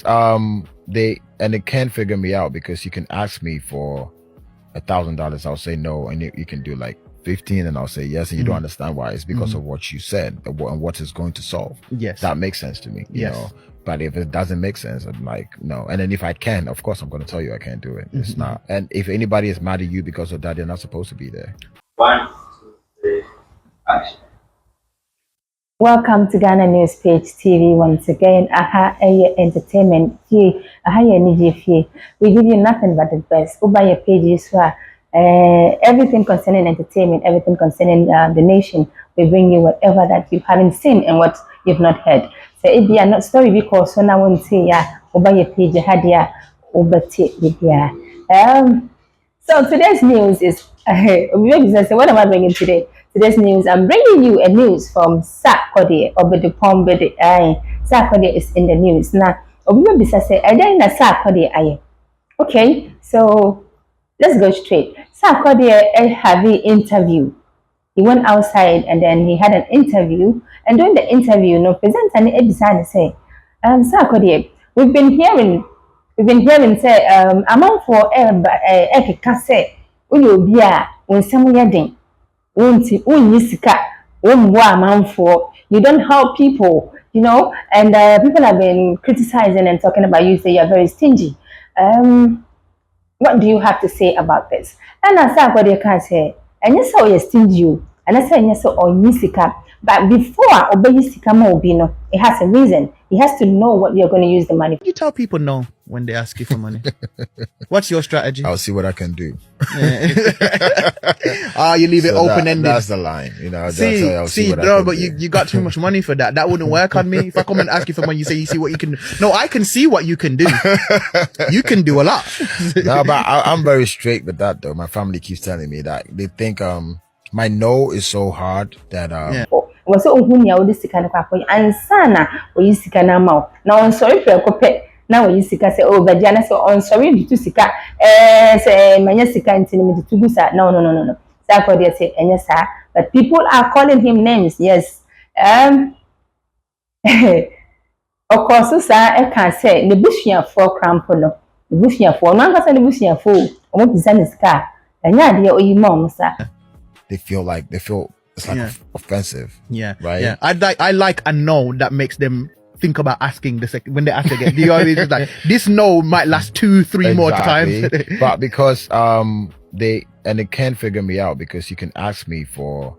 they can't figure me out because you can ask me for $1,000, I'll say no, and you can do like 15 and I'll say yes, and you don't understand why. It's because of what you said and what it's going to solve. Yes, that makes sense to me. You know, but if it doesn't make sense, I'm like, no. And then if I can, of course I'm going to tell you I can't do it. It's not. And if anybody is mad at you because of that, they're not supposed to be there. 1, 2, 3, action. Welcome to Ghana News Page TV once again. Aha, entertainment. Aha, we give you nothing but the best. Over your pages, everything concerning entertainment, everything concerning the nation. We bring you whatever that you haven't seen and what you've not heard. So if you are not story because so now won't say over your page, had over So today's news is what am I bringing today? Today's news, I'm bringing you a news from Sarkodie. Sarkodie is in the news now. Okay, so let's go straight. Sarkodie had the interview. He went outside and then he had an interview. And during the interview, presenter and episode say, Sarkodie, we've been hearing say, among for say, when someone you don't help people, and people have been criticizing and talking about you, say you're very stingy. What do you have to say about this? And I said what you can say, and you saw you're stingy, and I said yes or nisika. But before obey sika mo, it has a reason. He has to know what you're going to use the money for. You tell people no when they ask you for money. What's your strategy? I'll see what I can do. You leave it open-ended. That's the line, But you got too much money for that. That wouldn't work on me. If I come and ask you for money, you say you see what you can do. No, I can see what you can do. You can do a lot. No, but I'm very straight with that though. My family keeps telling me that they think my no is so hard that was so uhunya odi sika na kwako ansana oyi sika na ma na on sorry fe kope na oyi sika say oh badia na say on sorry bitu sika say manya sika ntini mi tugu sa no Sarkodie say enya sa, but people are calling him names. Yes, of course sa e can say the bushia for crampo no the bushia for no anga say the bushia for omo business sika enya de oyi mom sa. They feel it's like offensive. Yeah. Right. Yeah. I like a no that makes them think about asking the second when they ask again. Do you know what I mean? It's like this no might last 2-3 more times. But because they can't figure me out because you can ask me for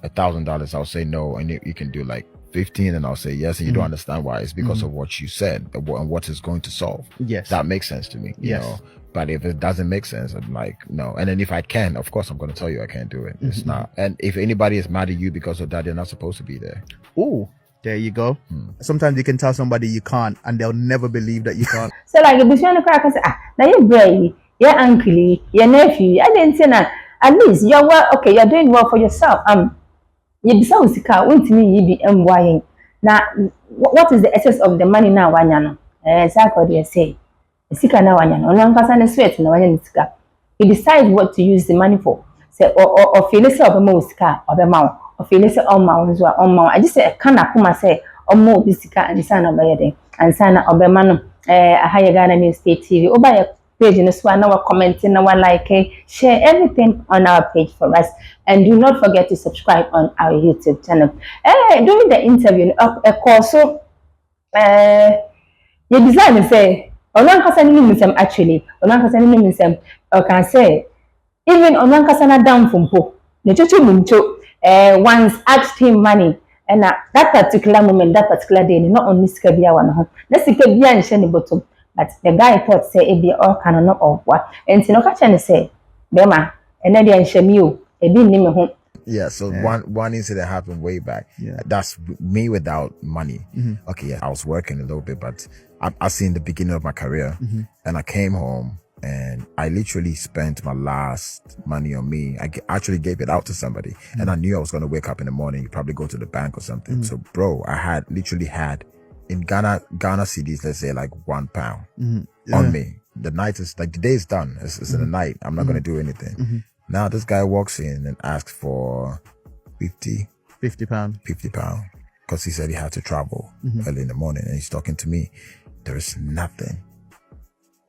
$1,000, I'll say no, and you can do like 15 and I'll say yes, and you don't understand why. It's because of what you said and what it's going to solve. Yes, that makes sense to me. You know. But if it doesn't make sense, I'm like, no. And then if I can, of course, I'm going to tell you I can't do it. It's not. And if anybody is mad at you because of that, they're not supposed to be there. Oh, there you go. Sometimes you can tell somebody you can't, and they'll never believe that you can't. So like, if you crack say, now you're brave, your uncle, your nephew, I didn't say that. At least you're well. Okay, you're doing well for yourself. You be so sick. Won't me you be buying. Now, what is the essence of the money now? Wanyano. Sarkodie say. He decides what to use the money for. Say or feel it of a mosca or the mount or feel it on mounds or on mount. I just say can I come say or more bisika and son of Bayade and son of Berman a higher GhanaNews TV or by a page in a swan our commenting our like share everything on our page for us, and do not forget to subscribe on our YouTube channel. During the interview also you design to say actually, can say even Onankasana down from Po. Once asked him money, and that particular moment, that particular day, not only Skabia one, let's see Kabia and Shani bottom, but the guy thought say it be all canon of what, and Sinokachan say, Bema, and then Shamiu, a didn't name home. Yeah, so one incident happened way back. Yeah. That's me without money. Okay, yeah, I was working a little bit, but I seen the beginning of my career, and I came home and I literally spent my last money on me. I actually gave it out to somebody, and I knew I was going to wake up in the morning, probably go to the bank or something. So, bro, I literally had in Ghana cedis, let's say like £1 on me. The night is like the day is done. It's in the night. I'm not going to do anything. Now this guy walks in and asks for £50. £50. Because he said he had to travel early in the morning, and he's talking to me. there's nothing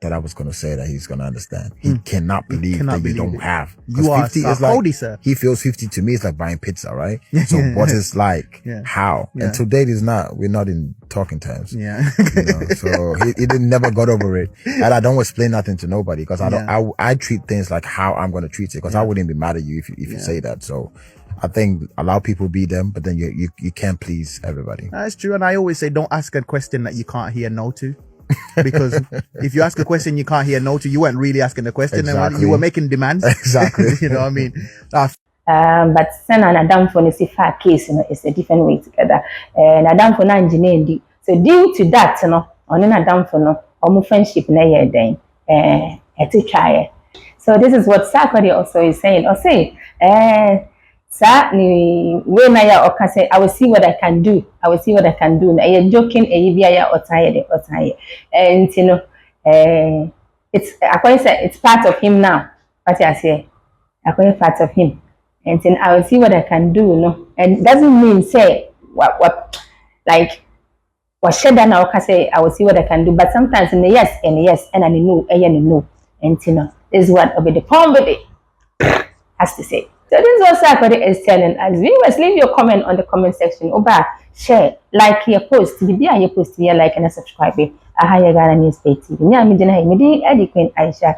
that I was going to say that he's going to understand. He cannot believe that you don't have. You are 50 is like, sir. he feels 50 to me is like buying pizza, right? So what is like, how? And to date is not, we're not in talking terms. Yeah. You know? So he never got over it. And I don't explain nothing to nobody because I treat things like how I'm going to treat it because I wouldn't be mad at you if you say that. So I think allow people be them, but then you can't please everybody. That's true. And I always say, don't ask a question that you can't hear no to. Because if you ask a question you can't hear no to, you weren't really asking the question. Exactly. And you were making demands. Exactly. You know what I mean? But send an Adam for the far case, it's a different way together. And Adam for engineering. So due to that, on an Adam for no friendship na year then try. So this is what Sarkodie also is saying. Or say, Sir, when I say, I will see what I can do. I will see what I can do. You're joking, or tired, or tired. And it's it's part of him now. What I say, part of him. And then I will see what I can do, And it doesn't mean say what like what said that now say I will see what I can do. But sometimes in the yes, and I know, and this is what the comedy has to say. So this is what Sarkodie is telling us. Viewers, leave your comment on the comment section. Share, like your post, your post, like and subscribe. Ahaya GhanaNews TV. Me amijina me Eddie Queen Aisha.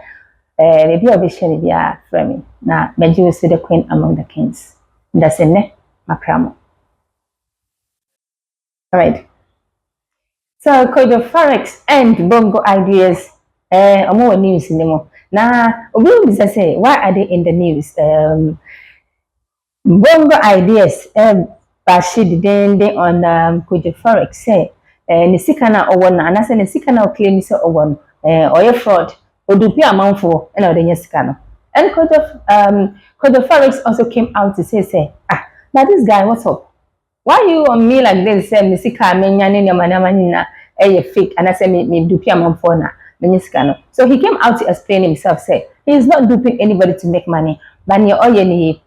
Maybe I'll be sharing via framing. Now, Benji will see the queen among the kings. That's it, Makramo. Alright. So, Kojo Forex and Bongo Ideas, more news in the more. Now, we say, why are they in the news? Bongo Ideas, Bashid Dende on Kojo Forex, say, Nisikana or one, and I say Nisikana claim so or one, or your fraud. Odupi amount for and Kojo Forex also came out to say, now this guy, what's up? Why you on me like this? Say, Misika, Menyanin, Manamana, fake, and I say, me dupi amount for na, Meniskano. So he came out to explain himself, say, he is not duping anybody to make money, but you're all you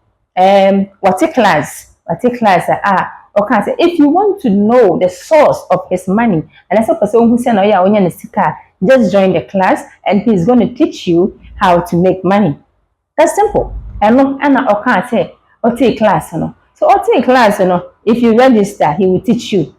what a class, okay, say, if you want to know the source of his money, and as a person who said, just join the class and he's going to teach you how to make money. That's simple. And I say, take class, So take class, if you register, he will teach you.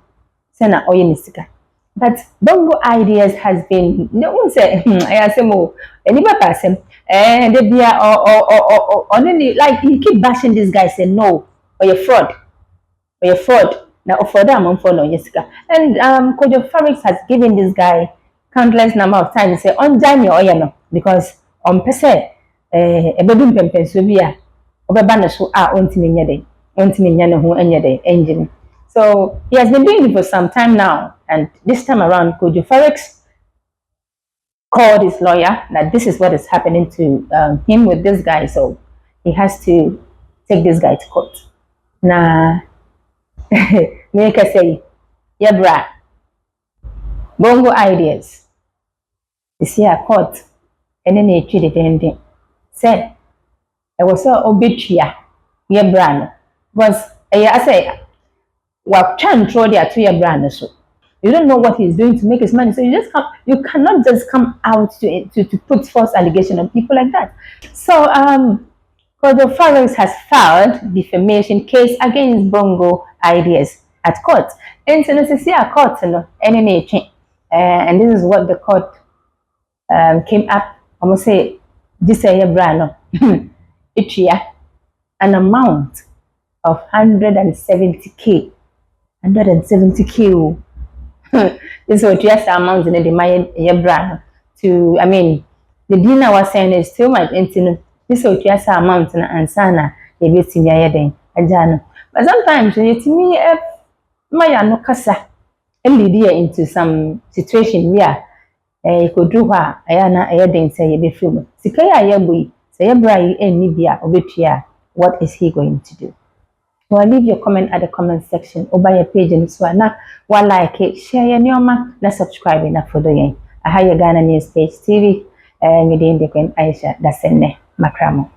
But Bongo Ideas has been, no one say, I say more, anybody person, and they be only like you keep bashing this guy, say no, or you're fraud. Now for them, I'm following Jessica. And Kojo Forex has given this guy countless number of times say on Daniel because on pese ebedum pempen so bia obeba na so ontimi nyane ho engine. So he has been doing it for some time now, and this time around Kojo Forex called his lawyer that this is what is happening to him with this guy, so he has to take this guy to court. Nah, make I say, yeah, bra. Bongo Ideas. This year court, and then they treated ending. Said, I was so obituary, yeah, brand. Because I say, what can throw there to your brand so. You don't know what he's doing to make his money, so you cannot just come out to put false allegation on people like that. So Kojo Forex has filed defamation case against Bongo Ideas at court. And so this is court, and this is what the court came up. I'm gonna say this year brand each year an amount of 170K. 170K. This is just the amount in the my brand to, I mean, the dinner was saying is too much into this is just the amount and sana a bit in your but sometimes when you me my no kasa and lead into some situation where you could do what I didn't say a bit film. Sikaya yabui, say a bray and media or what is he going to do? Well, leave your comment at the comment section or by your page and Swana. One like it, share your nyoma, na subscribe na follow yen. I have your GhanaNews page TV and within the Queen Aisha, that's in Makramo.